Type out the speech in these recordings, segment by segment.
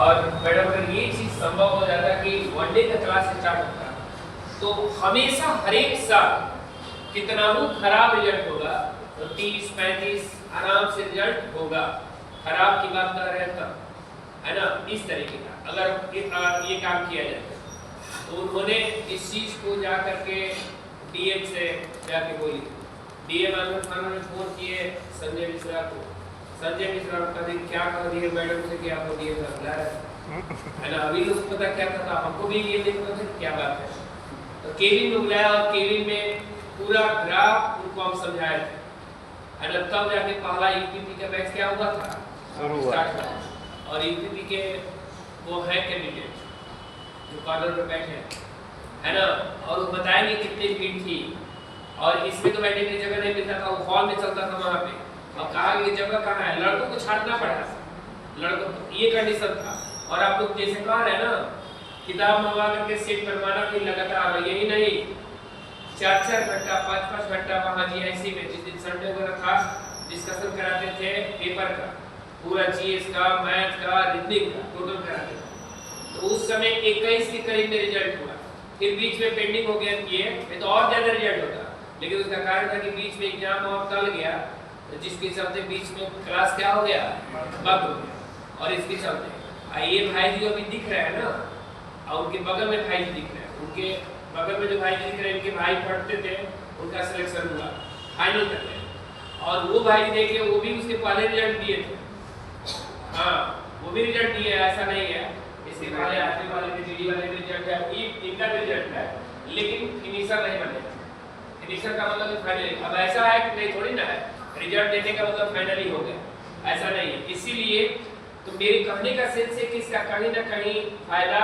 और मैडम अगर ये चीज़ संभव हो जाता कि वनडे का क्लास स्टार्ट होता तो हमेशा हर एक साल कितना ही खराब रिजल्ट होगा तो 30-35 आराम से रिजल्ट होगा, खराब की बात कर रहे हैं तब, है ना। इस तरीके का अगर ये काम किया जाए तो उन्होंने इस चीज़ को जा करके डीएम से जाके बोली, डीएम आनंद खान ने फोन किए संजय मिश्रा को, संजय मिश्रा का दिन क्या कर दिए मैडम से क्या हो दिए है ना। अभी तो पता क्या था, हमको भी ये देखना था क्या बात है। तो केविन में बुलाया और केविन में पूरा ग्राफ उनको हम समझाए थे, है ना। तब जाके पहला यूपीपी का बैच क्या हुआ था स्टार्ट हुआ। और यूपीपी के वो है कैंडिडेट जो कॉर्नर पर बैठे है ना, और वो बताएंगे कितनी भीड़ थी। और इसमें तो बैठने की जगह नहीं मिलता था, वो हॉल में चलता था वहाँ पे। अब कहा कि जगह कहाँ है, लड़कों को छाटना पड़ा, लड़कों ये कंडीशन था। और आप लोग जैसे कह रहे हैं ना किताब मंगवा करके सेट करवाना फिर लगातार, यही नहीं 4-4 घंटा 5-5 घंटा वहाँ जीआईसी में, जिस दिन संडे वगैरह था डिस्कशन कराते थे पेपर का, पूरा जीएस का, मैथ का, रीजनिंग का टोटल कराते थे। तो उस समय 21 के करीब में रिजल्ट हुआ, फिर बीच में पेंडिंग हो गया ये तो और ज्यादा रिजल्ट होता, लेकिन उसका कारण था कि बीच में एग्जाम और टल गया, जिसके चलते बीच में क्लास क्या हो गया बंद हो गया। और इसके चलते ये भाई जी अभी दिख रहे हैं ना, और उनके बगल में भाई जी दिख रहे हैं, उनके बगल में जो भाई जी दिख रहे हैं इनके भाई पढ़ते थे, उनका सिलेक्शन हुआ फाइनल कर गए। और वो भाई देखिए वो भी उसके पहले रिजल्ट दिए थे, हाँ वो भी रिजल्ट दिए, ऐसा नहीं है। इसके पहले आने वाले के जीडी वाले रिजल्ट है, इनका रिजल्ट है, लेकिन फिनिशर नहीं बने। फिनिशर का मतलब फाइनल, अब ऐसा है कि नहीं थोड़ी ना है रिजल्ट देने का मतलब फाइनली हो गया, ऐसा नहीं है। इसीलिए तो मेरे कहने का सेंस है कि इसका कहीं ना कहीं फायदा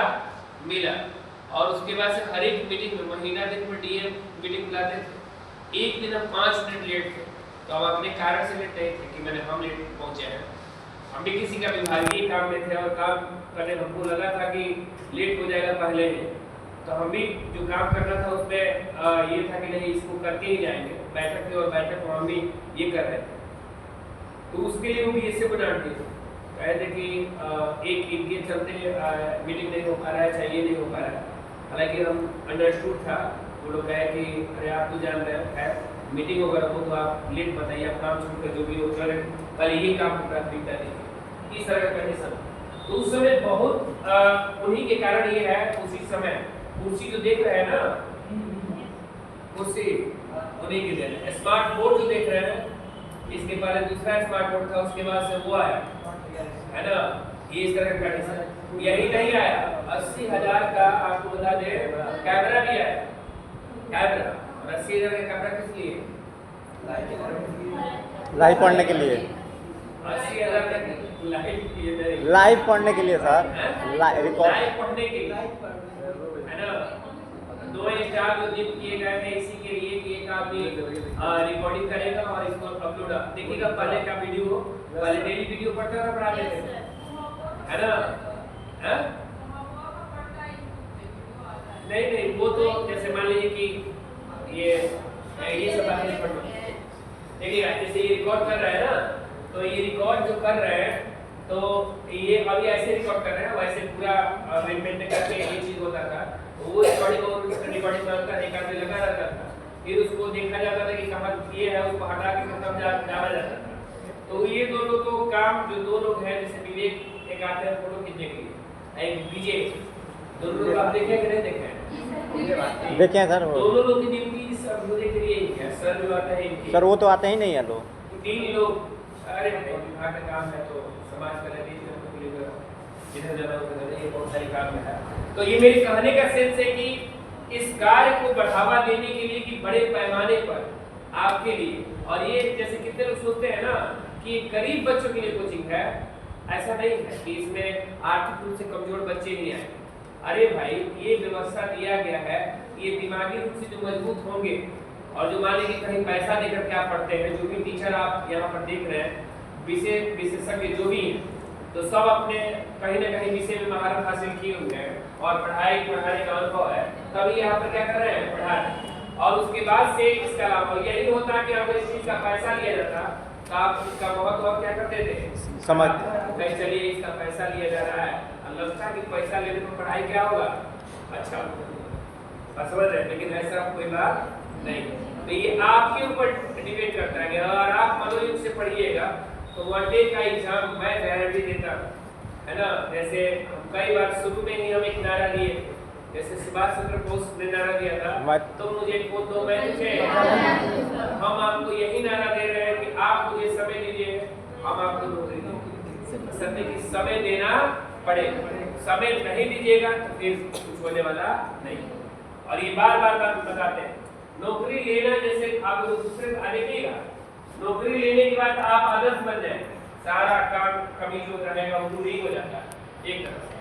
मिला। और उसके बाद से हर एक मीटिंग में महीना दिन में डीएम मीटिंग बुलाते थे, एक दिन हम 5 मिनट लेट थे तो हम अपने कारण से लेट नहीं थे कि मैंने हम लेट पहुंचे हैं, हम भी किसी का विभागीय काम में थे और काम करने हमको लगा था कि लेट हो जाएगा पहले ही, तो हम भी जो काम करना था उसमें ये था कि नहीं इसको करके ही जाएंगे। बैठक थी और बैठक को हम भी ये कर रहे थे, तो उसके लिए वो भी ऐसे बना दिए कहे थे कि एक इनके चलते मीटिंग नहीं हो पा रहा है, चाहिए नहीं हो पा रहा है। हालांकि हम अंडरस्टूड था, वो लोग कहे कि अरे आप तो जान रहे हैं मीटिंग वगैरह हो तो आप लेट बताइए, आप काम शुरू कर जो भी हो करें, पहले ये काम को प्राथमिकता दीजिए, इस तरह का कंडीशन। तो उस समय बहुत उन्हीं के कारण ये है, उसी समय कुर्सी जो देख रहे हैं ना, कुर्सी उन्हीं के देन, स्मार्ट बोर्ड जो देख रहे हैं, इसके पहले दूसरा स्मार्ट बोर्ड था, उसके बाद से वो आया है ना, ये इस तरह का कंडीशन। यही नहीं आया, 80,000 का आपको बता दें कैमरा भी आया, कैमरा। और 80,000 का कैमरा किस लिए? लाइव पढ़ने के लिए, 80,000 का लाइव पढ़ने के लिए सर, रिकॉर्ड लाइव पढ़ने के लिए है ना। 2 स्टार जो नियुक्त किए गए हैं इसी के लिए कि एक आदमी रिकॉर्डिंग करेगा और इसको अपलोड देखिएगा। पहले का वीडियो, पहले डेली वीडियो पढ़ता था, पढ़ाते थे, है ना। नहीं वो तो जैसे मान लीजिए कि ये सब बातें नहीं पढ़ना, देखिएगा जैसे ये रिकॉर्ड कर रहे हैं ना, तो ये रिकॉर्ड जो कर रहे हैं तो ये अभी ऐसे रिकॉर्ड कर रहे हैं, वैसे पूरा मेंटेन करके ये चीज होता था। तो वो रिकॉर्डिंग करता एक आदमी लगा रहता था, फिर उसको देखा जाता था कि कहाँ ये है, उसको हटा के खत्म डाला जाता था। तो ये दोनों तो काम जो दो लोग हैं, जैसे विवेक एक आते हैं फोटो खींचने के लिए, एक विजय, दोनों लोग आप देखे कि नहीं देखे हैं? देखे हैं सर, दोनों लोग की ड्यूटी सब लोग के लिए ही है। सर जो आते हैं सर वो तो आते ही नहीं है लोग, 3 लोग, अरे विभाग का काम है तो समाज का जिधर जाना उधर ये बहुत सारी काम है। तो ये मेरे कहने का सेंस है कि इस कार्य को बढ़ावा देने के लिए कि बड़े पैमाने पर आपके लिए, और ये जैसे कितने लोग सोचते हैं ना कि गरीब बच्चों के लिए कोचिंग है, ऐसा नहीं है कि इसमें आर्थिक रूप से कमजोर बच्चे ही आएंगे। अरे भाई ये व्यवस्था दिया गया है, ये दिमागी रूप से जो मजबूत होंगे और जो मान लीजिए कहीं पैसा देकर क्या पढ़ते हैं, जो भी टीचर आप यहाँ पर देख रहे हैं, विशेषज्ञ जो भी हैं, तो सब अपने कहीं ना कहीं विषय में महारत हासिल किए हुए हैं और पढ़ाने का अनुभव है, तभी यहाँ पर क्या कर रहे हैं, पढ़ा रहे हैं। और उसके बाद से इसका लाभ यही होता है कि अगर इस चीज का पैसा लिया जाता तो आप इसका महत्व क्या करते थे, समझ कहीं चलिए इसका पैसा लिया जा रहा है, लगता है कि पैसा लेने में पढ़ाई क्या होगा, अच्छा होगा, समझ रहे हैं, लेकिन ऐसा कोई बात नहीं। तो ये आपके ऊपर डिपेंड करता है कि अगर आप मनोयोग से पढ़िएगा तो वनडे का एग्जाम मैं गारंटी देता हूँ, है ना। जैसे कई बार शुरू में ही हम एक नारा दिए, जैसे सुभाष चंद्र बोस ने नारा दिया था, तो मुझे खुद दो मैं तुझे, हम आपको यही नारा दे रहे हैं कि आप मुझे समय दीजिए, हम आपको नौकरी देंगे। सत्य की समय देना पड़ेगा, समय नहीं दीजिएगा तो फिर कुछ होने वाला नहीं। और ये बार बार बात बताते हैं, नौकरी लेना जैसे आप दूसरे को आने देगा, नौकरी लेने के बाद आप आदर्श बन जाए, सारा काम कमी जो रहेगा वो नहीं हो जाता एक तरफ।